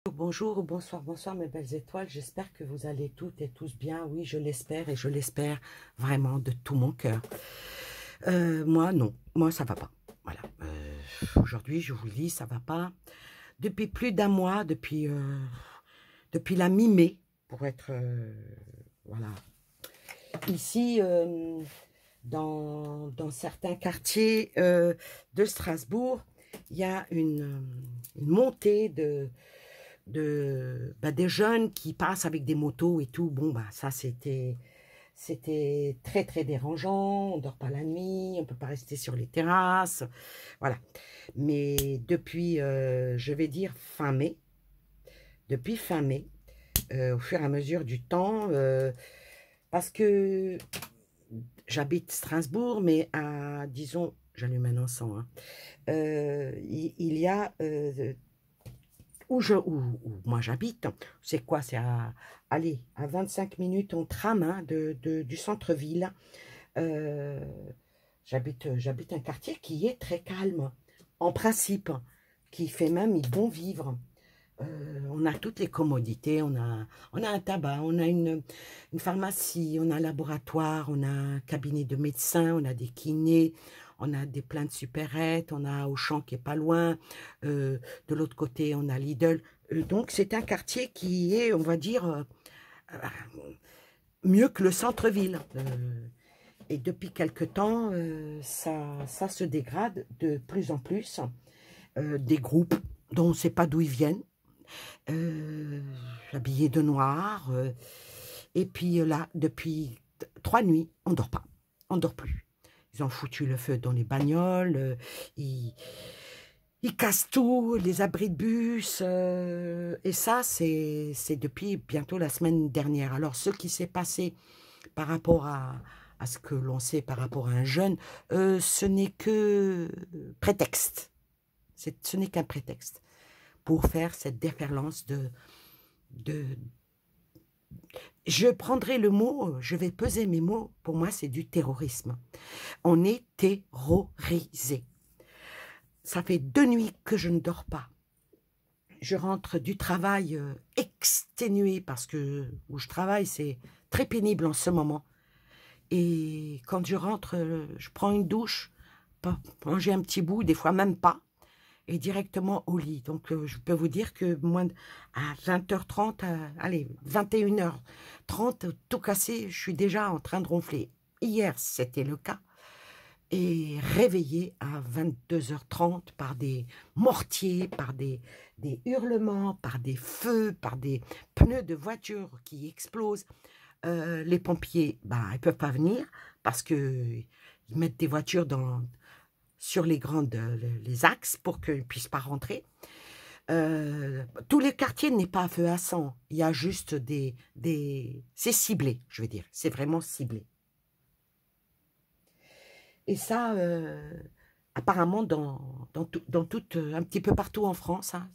Bonjour ou bonsoir, bonsoir mes belles étoiles, j'espère que vous allez toutes et tous bien, oui je l'espère et je l'espère vraiment de tout mon cœur. Moi non, moi ça va pas, voilà. Aujourd'hui je vous le dis, ça va pas. Depuis plus d'un mois, depuis la mi-mai, pour être, voilà. Ici, dans certains quartiers de Strasbourg, il y a une montée des jeunes qui passent avec des motos et tout. Bon, bah, ça, c'était très, très dérangeant. On dort pas la nuit, on peut pas rester sur les terrasses. Voilà. Mais depuis, je vais dire fin mai, depuis fin mai, au fur et à mesure du temps, parce que j'habite Strasbourg, mais à, disons, j'allume un encens, hein, il y a où moi j'habite, c'est quoi? C'est à, allez, à 25 minutes en tram hein, du centre-ville. Euh, j'habite un quartier qui est très calme, en principe, qui fait même bon vivre. On a toutes les commodités, on a un tabac, on a une pharmacie, on a un laboratoire, on a un cabinet de médecins, on a des kinés, on a des plein de supérettes, on a Auchan qui est pas loin, euh, de l'autre côté on a Lidl. Donc c'est un quartier qui est, on va dire, mieux que le centre-ville. Et depuis quelque temps, ça se dégrade de plus en plus. Des groupes dont on ne sait pas d'où ils viennent, euh, habillés de noir. Et puis là, depuis 3 nuits, on ne dort pas. On ne dort plus. Ils ont foutu le feu dans les bagnoles. Ils cassent tout, les abris de bus. Et ça, c'est depuis bientôt la semaine dernière. Alors, ce qui s'est passé par rapport à ce que l'on sait par rapport à un jeune, ce n'est que prétexte. Ce n'est qu'un prétexte pour faire cette déferlance de... Je prendrai le mot, je vais peser mes mots, pour moi c'est du terrorisme. On est terrorisé. Ça fait 2 nuits que je ne dors pas. Je rentre du travail exténué parce que où je travaille c'est très pénible en ce moment. Et quand je rentre, je prends une douche, manger un petit bout, des fois même pas. Et directement au lit. Donc, je peux vous dire que à 20h30, allez, 21h30, tout cassé, je suis déjà en train de ronfler. Hier, c'était le cas. Et réveillée à 22h30 par des mortiers, par des hurlements, par des feux, par des pneus de voiture qui explosent. Les pompiers, bah, ils ne peuvent pas venir parce qu'ils mettent des voitures sur les les axes pour qu'ils ne puissent pas rentrer. Tous les quartiers n'est pas à feu à sang. Il y a juste c'est ciblé, je veux dire. C'est vraiment ciblé. Et ça, apparemment, un petit peu partout en France. Hein,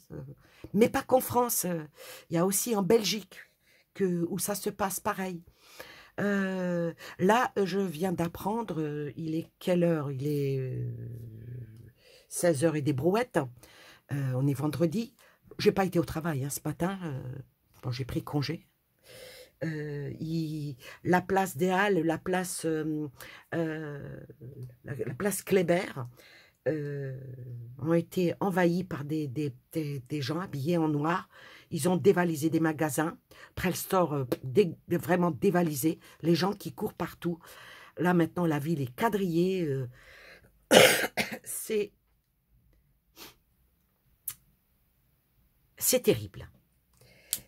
mais pas qu'en France. Il y a aussi en Belgique où ça se passe pareil. Là, je viens d'apprendre, il est quelle heure? Il est 16h et des brouettes. On est vendredi. J'ai pas été au travail hein, ce matin. Bon, j'ai pris congé. La place des Halles, la place Kléber ont été envahies par des gens habillés en noir. Ils ont dévalisé des magasins. Prelstore vraiment dévalisé. Les gens qui courent partout. Là, maintenant, la ville est quadrillée. C'est terrible.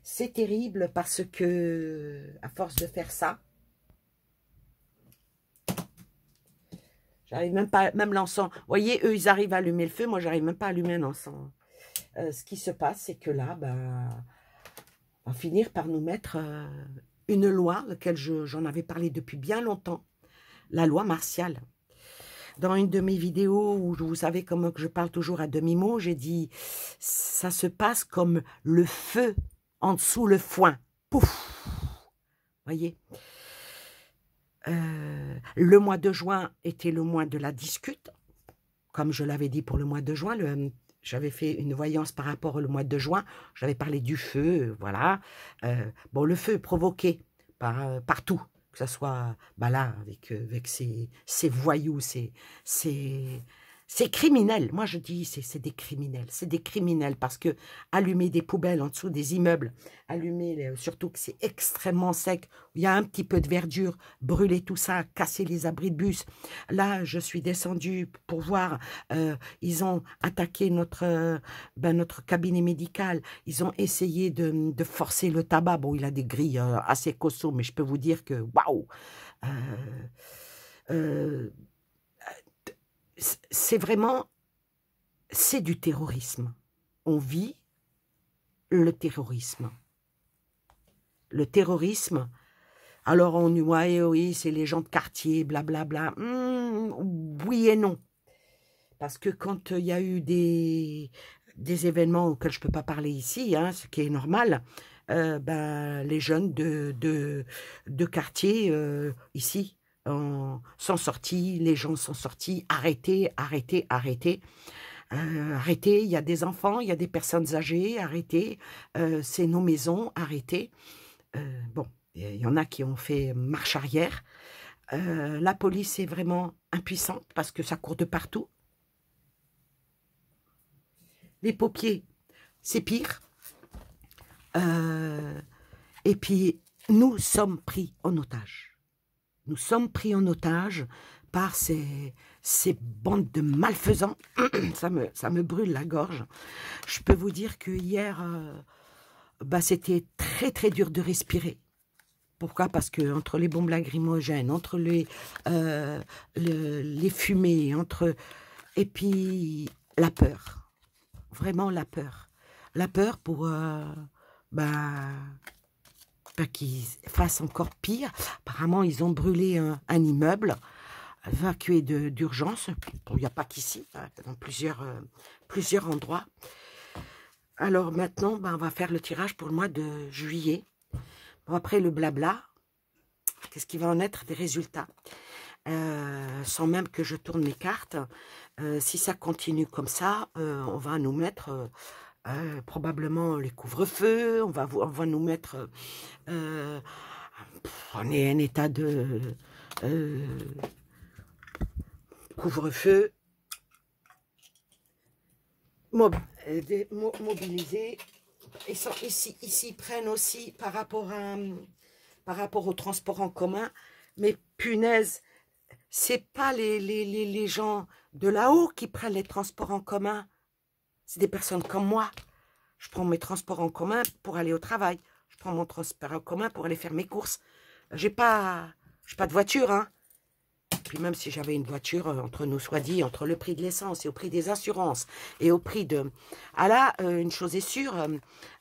C'est terrible parce que, à force de faire ça, j'arrive même pas, même l'encens. Vous voyez, eux, ils arrivent à allumer le feu. Moi, j'arrive même pas à allumer un encens. Ce qui se passe, c'est que là, ben, on va finir par nous mettre une loi, laquelle j'en avais parlé depuis bien longtemps, la loi martiale. Dans une de mes vidéos où vous savez comment que je parle toujours à demi-mot, j'ai dit ça se passe comme le feu en dessous le foin. Pouf! Voyez, le mois de juin était le mois de la discute, comme je l'avais dit pour le mois de juin. j'avais fait une voyance par rapport au mois de juin. J'avais parlé du feu, voilà. Bon, le feu est provoqué partout, que ce soit bah là, avec ces voyous, ces criminels. Moi, je dis, c'est des criminels. C'est des criminels parce que allumer des poubelles en dessous des immeubles, surtout que c'est extrêmement sec, il y a un petit peu de verdure, brûler tout ça, casser les abris de bus. Là, je suis descendue pour voir, ils ont attaqué notre cabinet médical. Ils ont essayé de forcer le tabac. Bon, il a des grilles assez costauds, mais je peux vous dire que, waouh, euh, c'est vraiment, c'est du terrorisme. On vit le terrorisme. Le terrorisme, alors on dit, ouais, oui, c'est les gens de quartier, blablabla. Oui et non. Parce que quand il y a eu des événements auxquels je ne peux pas parler ici, hein, ce qui est normal, ben, les jeunes de quartier, ici, sont sortis, les gens sont sortis, arrêtés, arrêtés, arrêtés. Arrêtez, il y a des enfants, il y a des personnes âgées, arrêtez, c'est nos maisons, arrêtez. Bon, il y en a qui ont fait marche arrière. La police est vraiment impuissante parce que ça court de partout. Les pompiers, c'est pire. Et puis, nous sommes pris en otage. Nous sommes pris en otage par ces bandes de malfaisants. Ça me brûle la gorge. Je peux vous dire que hier, bah, c'était très très dur de respirer. Pourquoi? Parce que entre les bombes lacrymogènes, entre les fumées, et puis la peur. Vraiment la peur. La peur pour qu'ils fassent encore pire. Apparemment, ils ont brûlé un immeuble, évacué d'urgence. Bon, il n'y a pas qu'ici, dans plusieurs endroits. Alors maintenant, on va faire le tirage pour le mois de juillet. Bon, après le blabla, qu'est-ce qui va en être des résultats? Sans même que je tourne mes cartes, si ça continue comme ça, on va nous mettre probablement les couvre-feux, on va nous mettre on est en état de couvre-feu mobilisé. Ici prennent aussi par rapport au transport en commun, mais punaise, c'est pas les gens de là-haut qui prennent les transports en commun, c'est des personnes comme moi. Je prends mes transports en commun pour aller au travail, je prends mon transport en commun pour aller faire mes courses. J'ai pas de voiture, hein. Puis même si j'avais une voiture, entre nous soit dit, entre le prix de l'essence et au prix des assurances et au prix de... Ah là, une chose est sûre,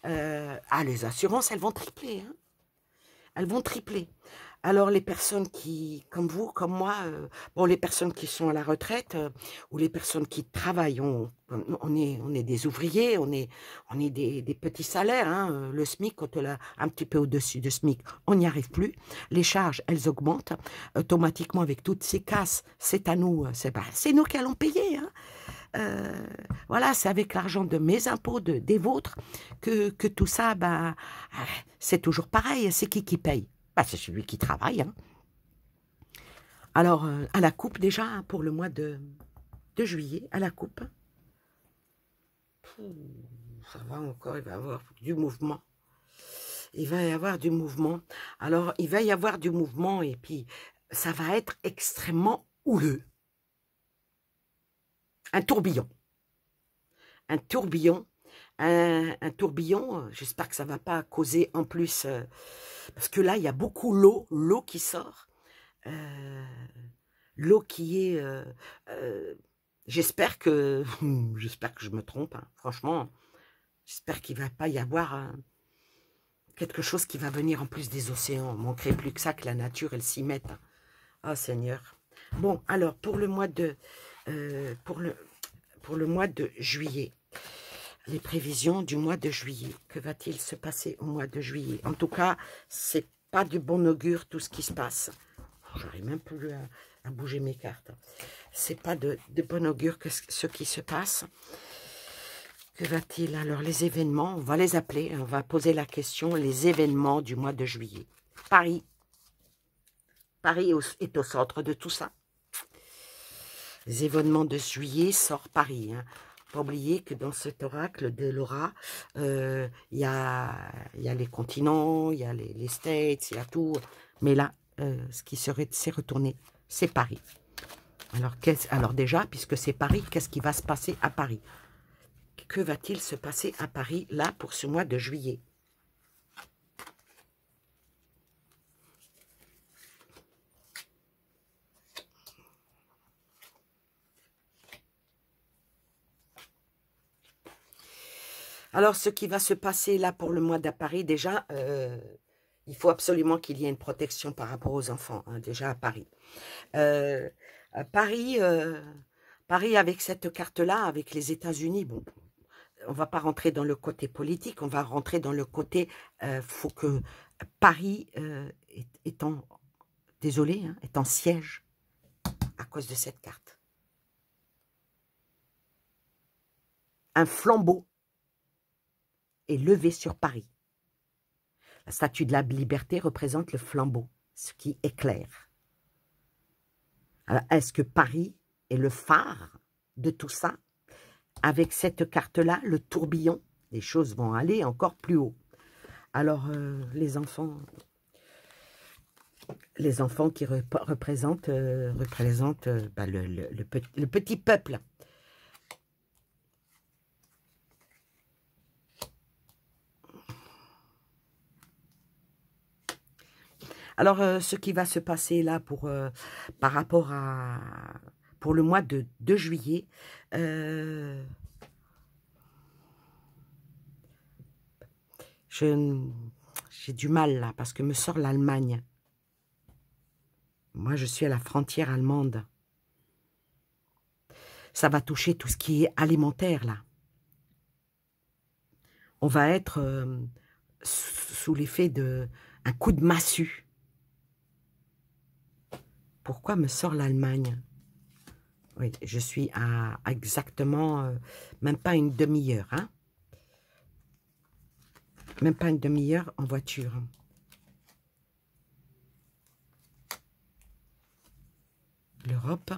les assurances, elles vont tripler. Hein. Elles vont tripler. Alors les personnes qui, comme vous, comme moi, bon, les personnes qui sont à la retraite ou les personnes qui travaillent, on est des ouvriers, on est des petits salaires. Hein, le SMIC, quand elle a un petit peu au-dessus de SMIC, on n'y arrive plus. Les charges, elles augmentent automatiquement avec toutes ces casses. C'est à nous, c'est nous qui allons payer. Hein. Voilà, c'est avec l'argent de mes impôts, des vôtres, que tout ça, c'est toujours pareil. C'est qui paye? C'est celui qui travaille. Hein. Alors, à la coupe déjà, hein, pour le mois de juillet, à la coupe. Ça va encore, il va y avoir du mouvement. Il va y avoir du mouvement. Alors, il va y avoir du mouvement et puis, ça va être extrêmement houleux. Un tourbillon. Un tourbillon. Un tourbillon, j'espère que ça ne va pas causer en plus, parce que là, il y a beaucoup l'eau qui sort, l'eau qui est, j'espère que je me trompe, hein, franchement, j'espère qu'il ne va pas y avoir quelque chose qui va venir en plus des océans, il ne manquerait plus que ça, que la nature, elle s'y mette. Oh Seigneur. Bon, alors, pour le mois de juillet, les prévisions du mois de juillet. Que va-t-il se passer au mois de juillet? En tout cas, c'est pas du bon augure tout ce qui se passe. J'arrive même plus à bouger mes cartes. C'est pas de bon augure que ce qui se passe. Que va-t-il? Alors, les événements, on va les appeler, on va poser la question, les événements du mois de juillet. Paris. Paris est au centre de tout ça. Les événements de juillet sort Paris. Hein. Pas oublier que dans cet oracle de Laura, il y a les continents, il y a les States, il y a tout. Mais là, ce qui s'est retourné, c'est Paris. Alors déjà, puisque c'est Paris, qu'est-ce qui va se passer à Paris? Que va-t-il se passer à Paris, là, pour ce mois de juillet? Alors, ce qui va se passer là pour le mois de Paris, déjà, il faut absolument qu'il y ait une protection par rapport aux enfants, hein, déjà à Paris. À Paris, Paris, avec cette carte-là, avec les États-Unis, bon, on va pas rentrer dans le côté politique, on va rentrer dans le côté, faut que Paris est en, désolé, hein, est en siège à cause de cette carte. Un flambeau est levé sur Paris. La statue de la liberté représente le flambeau, ce qui éclaire. Alors, est-ce que Paris est le phare de tout ça? Avec cette carte-là, le tourbillon, les choses vont aller encore plus haut. Alors, les enfants qui représentent bah, le petit peuple. Alors, ce qui va se passer là par rapport pour le mois de juillet, j'ai du mal là, parce que me sort l'Allemagne. Moi, je suis à la frontière allemande. Ça va toucher tout ce qui est alimentaire là. On va être sous l'effet d'un coup de massue. Pourquoi me sort l'Allemagne? Oui, je suis à exactement, même pas une demi-heure. Hein? Même pas une demi-heure en voiture. L'Europe.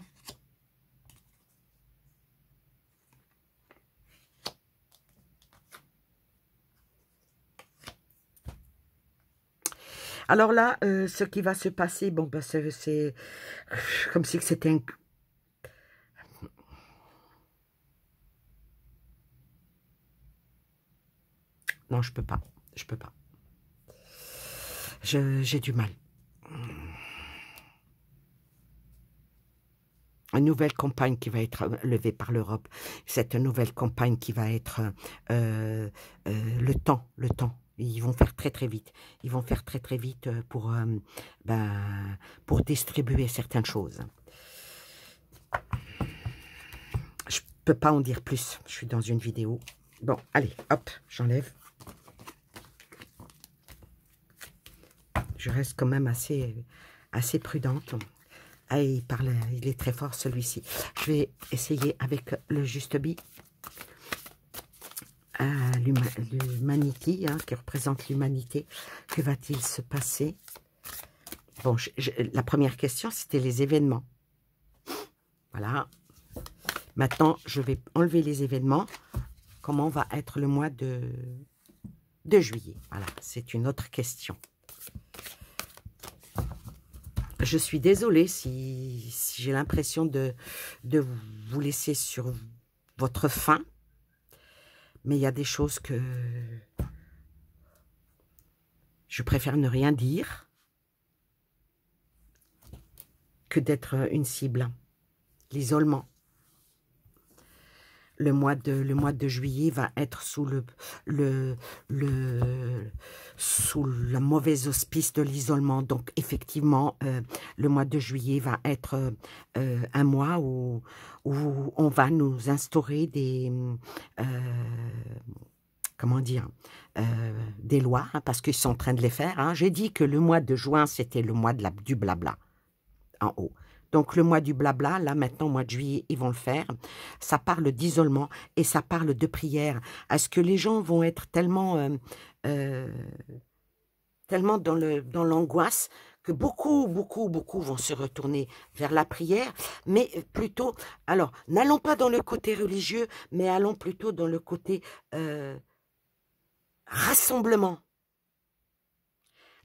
Alors là, ce qui va se passer, bon, ben, c'est comme si c'était un... Non, je peux pas. Je peux pas. J'ai du mal. Une nouvelle campagne qui va être levée par l'Europe. Cette nouvelle campagne qui va être le temps. Ils vont faire très très vite. Ils vont faire très très vite pour distribuer certaines choses. Je peux pas en dire plus. Je suis dans une vidéo. Bon, allez, hop, j'enlève. Je reste quand même assez prudente. Ah, il parle, il est très fort celui-ci. Je vais essayer avec le juste bi. L'humanité, hein, qui représente l'humanité. Que va-t-il se passer? Bon, la première question, c'était les événements. Voilà. Maintenant, je vais enlever les événements. Comment va être le mois de juillet? Voilà, c'est une autre question. Je suis désolée si j'ai l'impression de vous laisser sur votre faim. Mais il y a des choses que je préfère ne rien dire que d'être une cible. L'isolement. Le mois de juillet va être sous le mauvais auspice de l'isolement. Donc, effectivement, le mois de juillet va être un mois où on va nous instaurer des... comment dire, des lois, hein, parce qu'ils sont en train de les faire. Hein. J'ai dit que le mois de juin, c'était le mois du blabla, en haut. Donc, le mois du blabla, là, maintenant, mois de juillet, ils vont le faire. Ça parle d'isolement et ça parle de prière. Est-ce que les gens vont être euh, tellement dans l'angoisse que beaucoup vont se retourner vers la prière, mais plutôt, alors, n'allons pas dans le côté religieux, mais allons plutôt dans le côté rassemblement.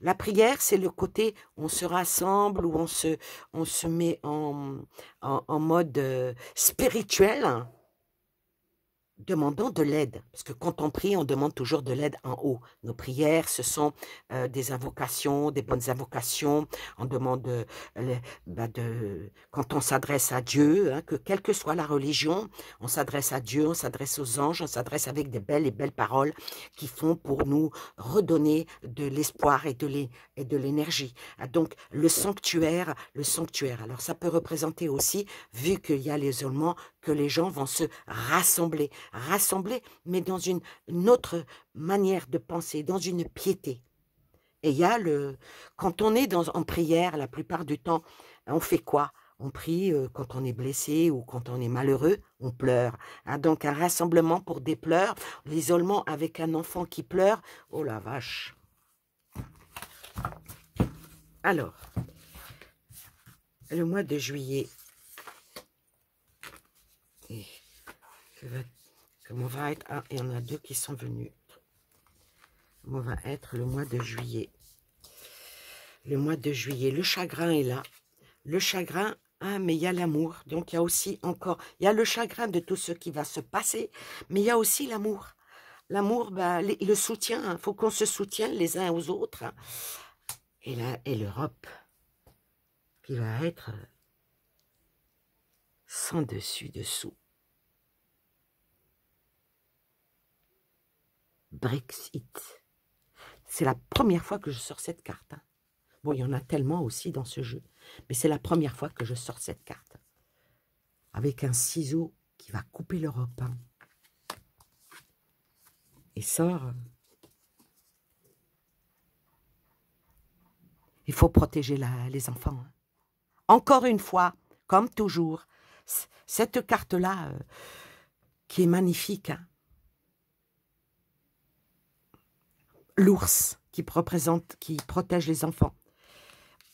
La prière, c'est le côté où on se rassemble, où on se met en mode spirituel, demandant de l'aide. Parce que quand on prie, on demande toujours de l'aide en haut. Nos prières, ce sont des invocations, des bonnes invocations. On demande, quand on s'adresse à Dieu, hein, que quelle que soit la religion, on s'adresse à Dieu, on s'adresse aux anges, on s'adresse avec des belles et belles paroles qui font pour nous redonner de l'espoir et de l'énergie. Donc, le sanctuaire. Alors, ça peut représenter aussi, vu qu'il y a l'isolement, que les gens vont se rassembler, mais dans une autre manière de penser, dans une piété. Et il y a quand on est en prière, la plupart du temps, on fait quoi? On prie quand on est blessé ou quand on est malheureux, on pleure. Hein, donc un rassemblement pour des pleurs, l'isolement avec un enfant qui pleure, oh la vache. Alors, le mois de juillet, comment va être... Ah, il y en a deux qui sont venus. Comment va être le mois de juillet? Le mois de juillet, le chagrin est là. Le chagrin, ah, mais il y a l'amour. Donc, il y a aussi encore... Il y a le chagrin de tout ce qui va se passer, mais il y a aussi l'amour. L'amour, bah, le soutien. Il faut qu'on se soutienne les uns aux autres. Et là, et l'Europe, qui va être sans dessus-dessous. Brexit. C'est la première fois que je sors cette carte. Hein. Bon, il y en a tellement aussi dans ce jeu. Mais c'est la première fois que je sors cette carte. Avec un ciseau qui va couper l'Europe. Hein. Et sort... Il faut protéger les enfants. Hein. Encore une fois, comme toujours, cette carte-là, qui est magnifique, hein. L'ours qui protège les enfants.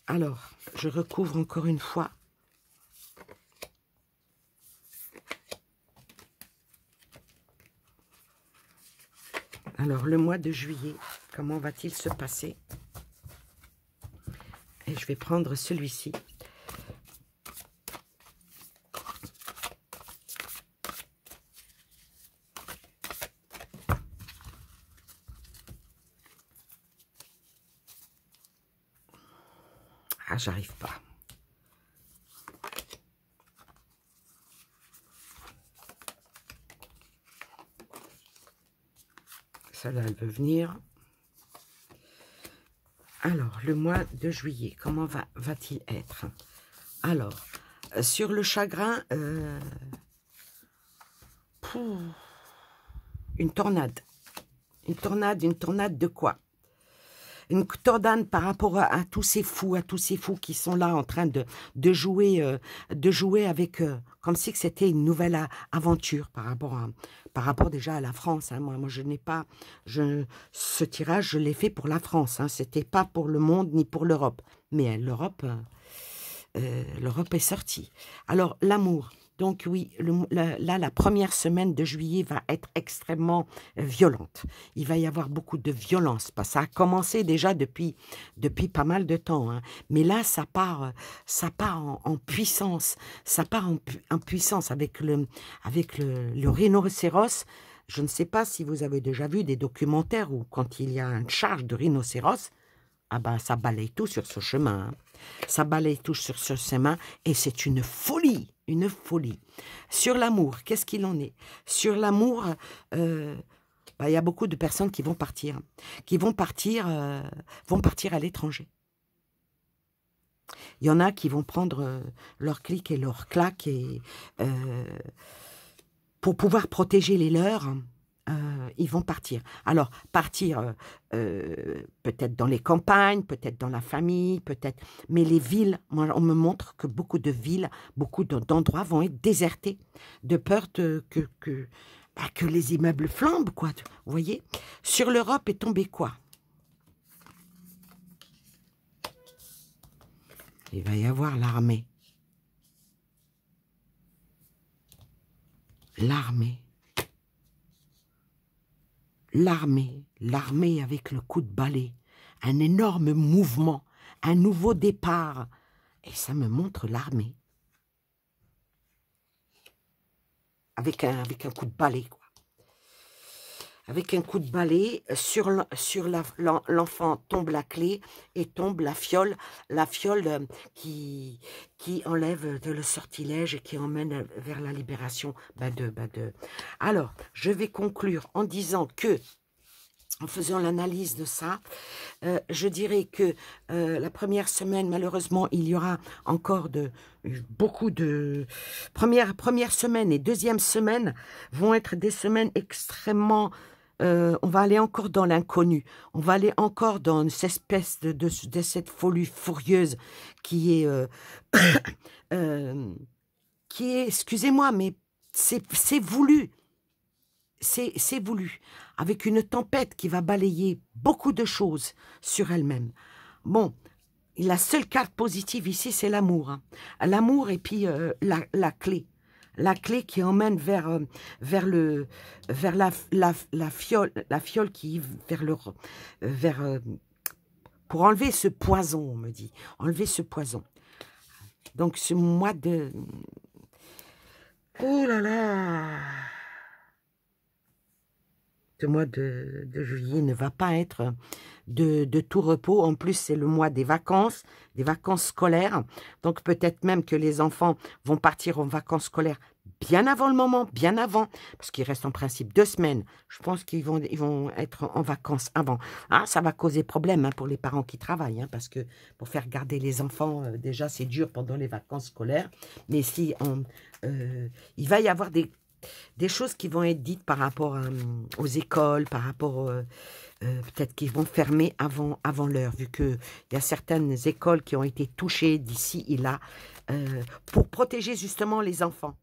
Alors, je recouvre encore une fois. Alors, le mois de juillet, comment va-t-il se passer? Et je vais prendre celui-ci. Ah, j'arrive pas. Celle-là, elle veut venir. Alors, le mois de juillet, comment va-t-il être? Alors, sur le chagrin, une tornade. Une tornade de quoi? Une tornade par rapport à tous ces fous, qui sont là en train de jouer avec, comme si c'était une nouvelle aventure par rapport déjà à la France. Hein. Moi, je n'ai pas, ce tirage, je l'ai fait pour la France. Hein. C'était pas pour le monde ni pour l'Europe. Mais l'Europe est sortie. Alors, l'amour. Donc oui, là, la première semaine de juillet va être extrêmement violente. Il va y avoir beaucoup de violence. Ça a commencé déjà depuis pas mal de temps. Hein. Mais là, ça part en puissance. Ça part en puissance avec le rhinocéros. Je ne sais pas si vous avez déjà vu des documentaires où quand il y a une charge de rhinocéros, ah ben, ça balaye tout sur ce chemin. Hein. Ça balaye tout sur ce chemin et c'est une folie. Une folie. Sur l'amour, qu'est-ce qu'il en est? Sur l'amour, y a beaucoup de personnes qui vont partir. Qui vont partir à l'étranger. Il y en a qui vont prendre leur clic et leur claque pour pouvoir protéger les leurs. ils vont partir. Alors, partir peut-être dans les campagnes, peut-être dans la famille, peut-être... Mais les villes, moi, on me montre que beaucoup de villes, beaucoup d'endroits vont être désertés, de peur que les immeubles flambent, quoi. Vous voyez? Sur l'Europe est tombé quoi? Il va y avoir l'armée. L'armée. L'armée avec le coup de balai. Un énorme mouvement, un nouveau départ. Et ça me montre l'armée. Avec un coup de balai, quoi. Avec un coup de balai, sur l'enfant tombe la clé et tombe la fiole qui enlève le sortilège et qui emmène vers la libération. Alors, je vais conclure en disant que, en faisant l'analyse de ça, je dirais que la première semaine, malheureusement, il y aura encore beaucoup de... Première semaine et deuxième semaine vont être des semaines extrêmement... on va aller encore dans l'inconnu. On va aller encore dans cette espèce de cette folie furieuse qui est... excusez-moi, mais c'est voulu. C'est voulu, avec une tempête qui va balayer beaucoup de choses sur elle-même. Bon, la seule carte positive ici, c'est l'amour. Hein. L'amour et puis la clé. La clé qui emmène vers la fiole qui pour enlever ce poison, on me dit. Enlever ce poison. Donc ce mois de... Oh là là! Ce mois de juillet ne va pas être de tout repos. En plus, c'est le mois des vacances scolaires. Donc, peut-être même que les enfants vont partir en vacances scolaires bien avant le moment, bien avant, parce qu'il reste en principe 2 semaines. Je pense qu'ils vont être en vacances avant. Ah, ça va causer problème hein, pour les parents qui travaillent, hein, parce que pour faire garder les enfants, déjà, c'est dur pendant les vacances scolaires. Mais si il va y avoir des choses qui vont être dites par rapport aux écoles, par rapport peut-être qu'ils vont fermer avant l'heure, vu qu'il y a certaines écoles qui ont été touchées d'ici et là, pour protéger justement les enfants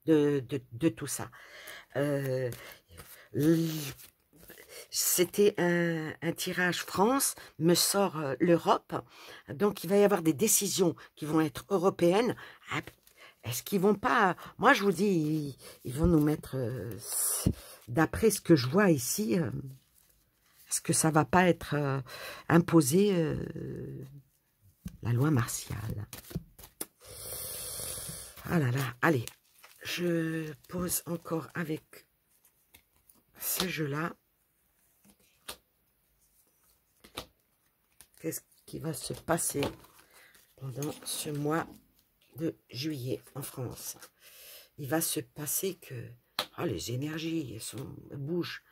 de tout ça. C'était un tirage France, me sort l'Europe, donc il va y avoir des décisions qui vont être européennes. Est-ce qu'ils vont pas... Moi, je vous dis, ils vont nous mettre... D'après ce que je vois ici, est-ce que ça va pas être imposé la loi martiale? Ah là là, allez. Je pose encore avec ce jeu-là. Qu'est-ce qui va se passer pendant ce mois de juillet en France? Il va se passer que les énergies elles bougent.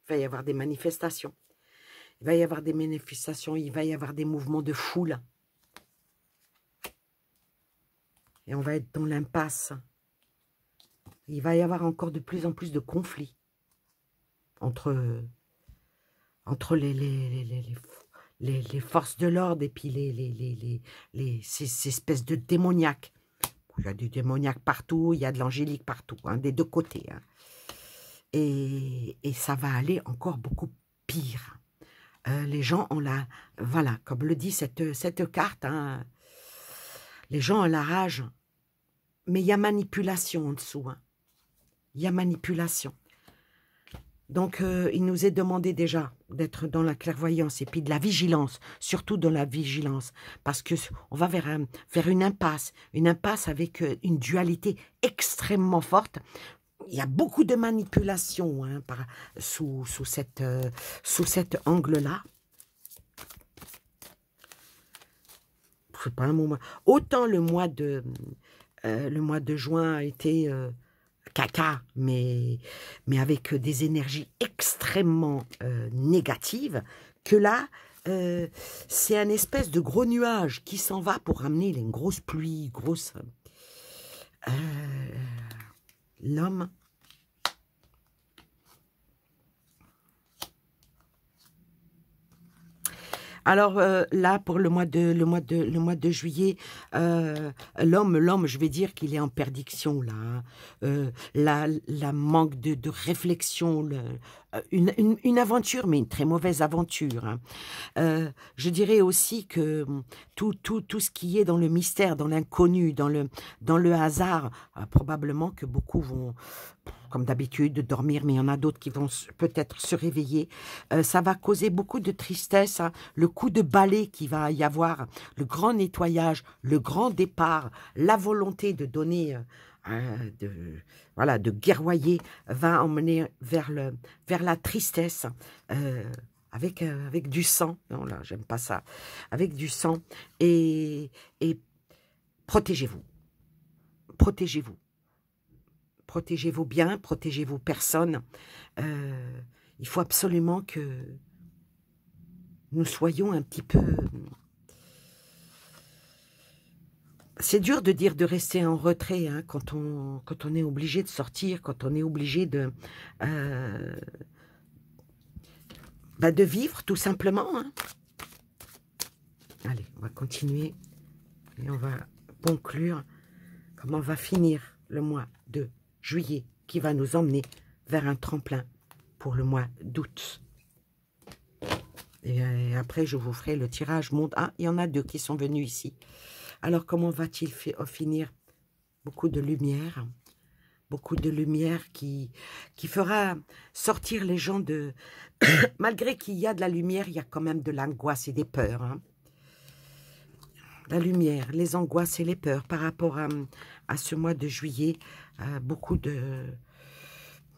Il va y avoir des manifestations. Il va y avoir des manifestations, il va y avoir des mouvements de foule. Et on va être dans l'impasse. Il va y avoir encore de plus en plus de conflits entre les forces de l'ordre et puis ces espèces de démoniaques. Il y a du démoniaque partout, il y a de l'angélique partout, hein, des deux côtés. Hein. Et ça va aller encore beaucoup pire. Les gens ont la... Voilà, comme le dit cette carte, hein, les gens ont la rage. Mais il y a manipulation en dessous. Hein. Il y a manipulation. Donc, il nous est demandé déjà d'être dans la clairvoyance et puis de la vigilance, surtout dans la vigilance, parce que on va vers une impasse avec une dualité extrêmement forte. Il y a beaucoup de manipulation hein, sous cet angle-là. C'est pas un moment. Autant le mois de juin a été caca, mais avec des énergies extrêmement négatives, que là, c'est un espèce de gros nuage qui s'en va pour ramener une grosse pluie, L'homme. Alors là, pour le mois de juillet, l'homme, je vais dire qu'il est en perdition là. Hein. La manque de réflexion, une aventure, mais une très mauvaise aventure. Hein. Je dirais aussi que tout ce qui est dans le mystère, dans l'inconnu, dans le hasard, probablement que beaucoup vont, comme d'habitude, dormir, mais il y en a d'autres qui vont peut-être se réveiller. Ça va causer beaucoup de tristesse, hein. Le coup de balai qu'il va y avoir, le grand nettoyage, le grand départ, la volonté de donner, de guerroyer, va emmener vers la tristesse, avec du sang. Non, là, j'aime pas ça. Avec du sang. Et protégez-vous. Protégez-vous. Protégez vos biens, protégez vos personnes. Il faut absolument que nous soyons un petit peu... C'est dur de dire de rester en retrait, hein, quand on est obligé de sortir, quand on est obligé de vivre tout simplement. Hein. Allez, on va continuer et on va conclure comment va finir le mois de juillet qui va nous emmener vers un tremplin pour le mois d'août. Et après, je vous ferai le tirage monde. Ah, il y en a 2 qui sont venus ici. Alors, comment va-t-il finir? Beaucoup de lumière. Beaucoup de lumière qui fera sortir les gens de... Malgré qu'il y a de la lumière, il y a quand même de l'angoisse et des peurs. Hein. La lumière, les angoisses et les peurs par rapport à ce mois de juillet. Beaucoup de...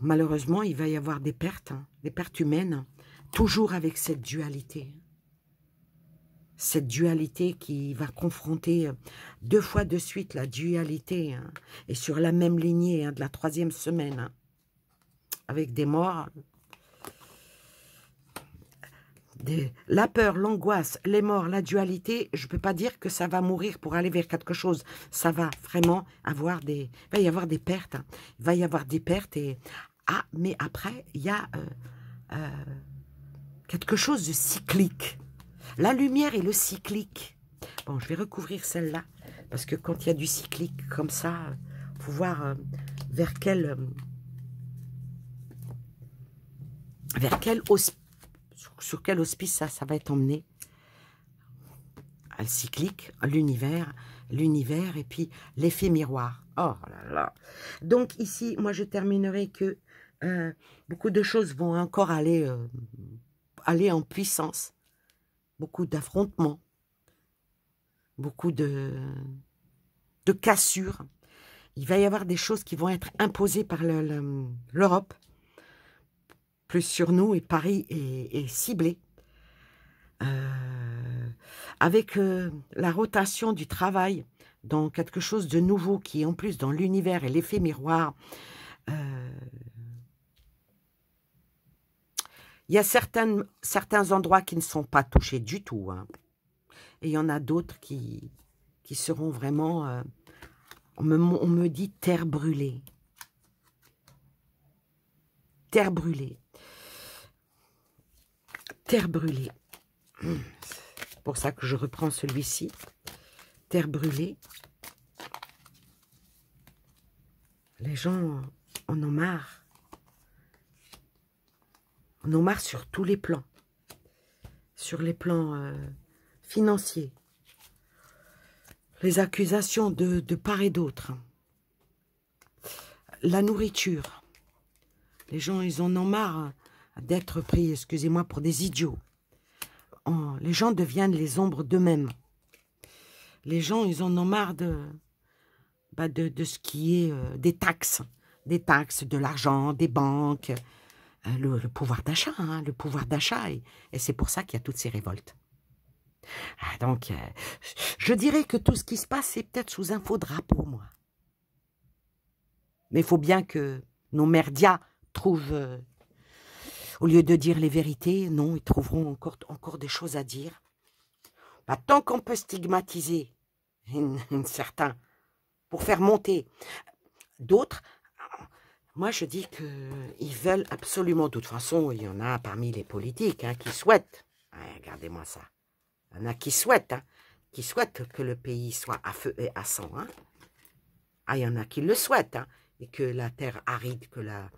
Malheureusement, il va y avoir des pertes, hein, des pertes humaines, toujours avec cette dualité. Cette dualité qui va confronter 2 fois de suite la dualité, hein, et sur la même lignée, hein, de la 3e semaine, hein, avec des morts. La peur, l'angoisse, les morts, la dualité, je ne peux pas dire que ça va mourir pour aller vers quelque chose. Ça va vraiment avoir des... Il va y avoir des pertes. Hein. Il va y avoir des pertes. Et... Ah, mais après, il y a quelque chose de cyclique. La lumière et le cyclique. Bon, je vais recouvrir celle-là. Parce que quand il y a du cyclique comme ça, il faut voir vers quel sur quel hospice ça va être emmené. Le cyclique, l'univers et puis l'effet miroir. Oh là là. Donc ici, moi je terminerai que beaucoup de choses vont encore aller en puissance. Beaucoup d'affrontements. Beaucoup de cassures. Il va y avoir des choses qui vont être imposées par l'Europe. Plus sur nous, et Paris est ciblé. Avec la rotation du travail dans quelque chose de nouveau qui est en plus dans l'univers et l'effet miroir. Il y a certains endroits qui ne sont pas touchés du tout. Hein. Et il y en a d'autres qui seront vraiment... on me dit terre brûlée. Terre brûlée. Terre brûlée. C'est pour ça que je reprends celui-ci. Terre brûlée. Les gens en ont marre. En ont marre sur tous les plans. Sur les plans financiers. Les accusations de part et d'autre. La nourriture. Les gens, ils en ont marre d'être pris, excusez-moi, pour des idiots. Les gens deviennent les ombres d'eux-mêmes. Les gens, ils en ont marre de ce qui est des taxes, de l'argent, des banques, le pouvoir d'achat, hein, le pouvoir d'achat. Et c'est pour ça qu'il y a toutes ces révoltes. Donc, je dirais que tout ce qui se passe, c'est peut-être sous un faux drapeau, moi. Mais il faut bien que nos merdias trouvent... Au lieu de dire les vérités, non, ils trouveront encore des choses à dire. Tant qu'on peut stigmatiser un certain pour faire monter. D'autres, moi je dis qu'ils veulent absolument, de toute façon, il y en a parmi les politiques hein, qui souhaitent, ouais, regardez-moi ça, il y en a qui souhaitent que le pays soit à feu et à sang. Hein. Ah, il y en a qui le souhaitent, hein, et que la terre aride, que la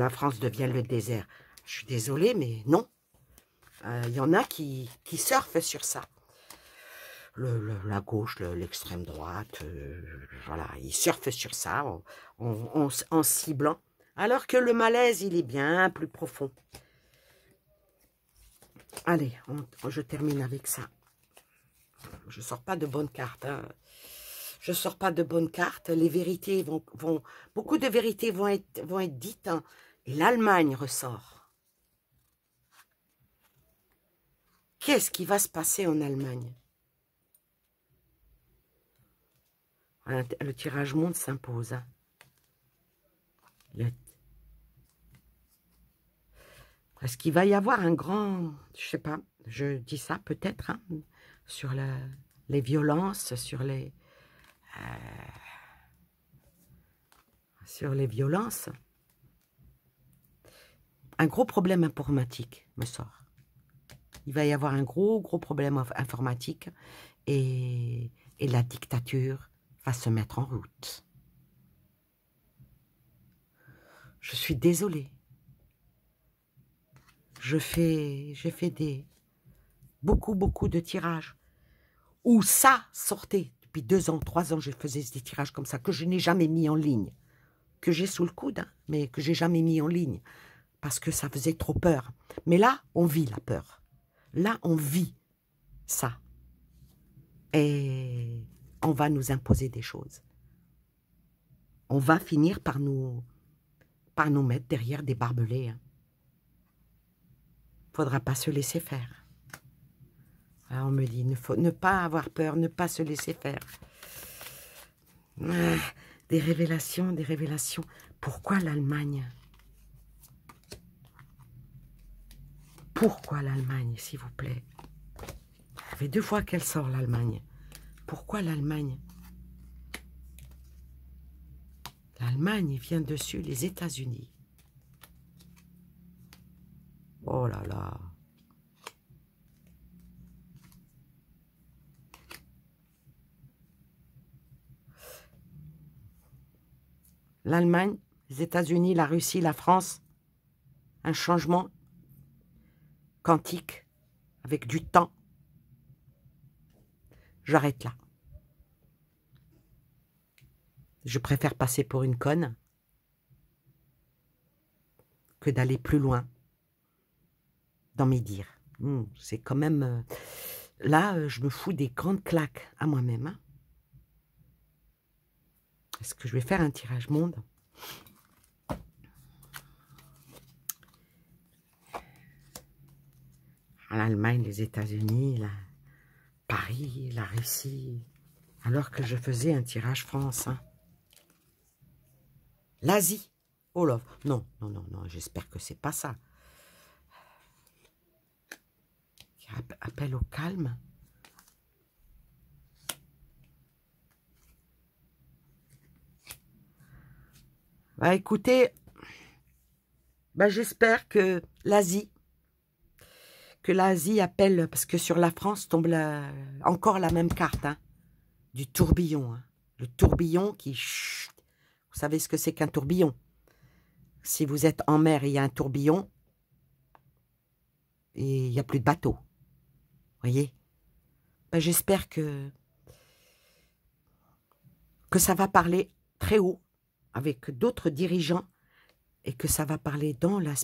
France devienne le désert. Je suis désolée, mais non. Il y en a qui surfent sur ça. La gauche, l'extrême droite, voilà, ils surfent sur ça en ciblant, alors que le malaise, il est bien plus profond. Allez, je termine avec ça. Je sors pas de bonnes cartes. Hein. Je sors pas de bonnes cartes. Les vérités beaucoup de vérités vont être dites. Hein, et l'Allemagne ressort. Qu'est-ce qui va se passer en Allemagne? Le tirage monde s'impose. Hein. Est-ce qu'il va y avoir un grand... Je sais pas, je dis ça peut-être, hein, sur les violences, sur les violences. Un gros problème informatique me sort. Il va y avoir un gros problème informatique et la dictature va se mettre en route. Je suis désolée. J'ai fait beaucoup de tirages où ça sortait. Depuis 2 ans, 3 ans, je faisais des tirages comme ça que je n'ai jamais mis en ligne. Que j'ai sous le coude, hein, mais que j'ai jamais mis en ligne. Parce que ça faisait trop peur. Mais là, on vit la peur. Là, on vit ça. Et on va nous imposer des choses. On va finir par nous mettre derrière des barbelés. Hein. Faudra pas se laisser faire. Alors on me dit, ne pas avoir peur, ne pas se laisser faire. Ah, des révélations, des révélations. Pourquoi l'Allemagne? Pourquoi l'Allemagne, s'il vous plaît? Ça fait 2 fois qu'elle sort, l'Allemagne. Pourquoi l'Allemagne? L'Allemagne vient dessus les États-Unis. Oh là là. L'Allemagne, les États-Unis, la Russie, la France. Un changement quantique avec du temps. J'arrête là. Je préfère passer pour une conne que d'aller plus loin dans mes dires. C'est quand même... là, je me fous des grandes claques à moi-même. Hein. Est-ce que je vais faire un tirage monde? L'Allemagne, les États-Unis, Paris, la Russie... Alors que je faisais un tirage France. Hein. L'Asie. Oh là, non, j'espère que c'est pas ça. Appel au calme. Bah écoutez, bah j'espère que l'Asie appelle, parce que sur la France tombe encore la même carte, hein, du tourbillon. Hein. Le tourbillon qui... Chut, vous savez ce que c'est qu'un tourbillon? Si vous êtes en mer et il y a un tourbillon, et il n'y a plus de bateau. Voyez? Ben, j'espère que ça va parler très haut avec d'autres dirigeants et que ça va parler dans la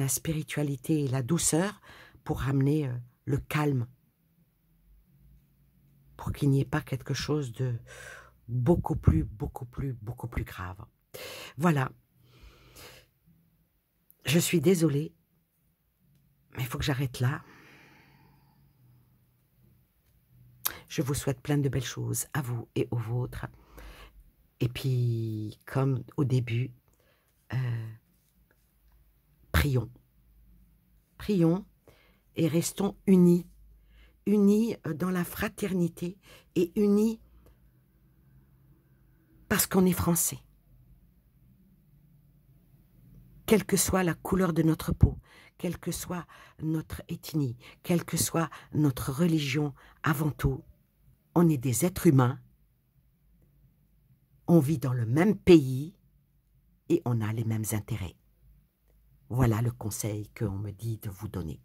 spiritualité et la douceur pour ramener le calme. Pour qu'il n'y ait pas quelque chose de beaucoup plus grave. Voilà. Je suis désolée, mais il faut que j'arrête là. Je vous souhaite plein de belles choses à vous et aux vôtres. Et puis, comme au début, prions. Prions et restons unis. Unis dans la fraternité et unis parce qu'on est français. Quelle que soit la couleur de notre peau, quelle que soit notre ethnie, quelle que soit notre religion, avant tout, on est des êtres humains, on vit dans le même pays et on a les mêmes intérêts. Voilà le conseil qu'on me dit de vous donner.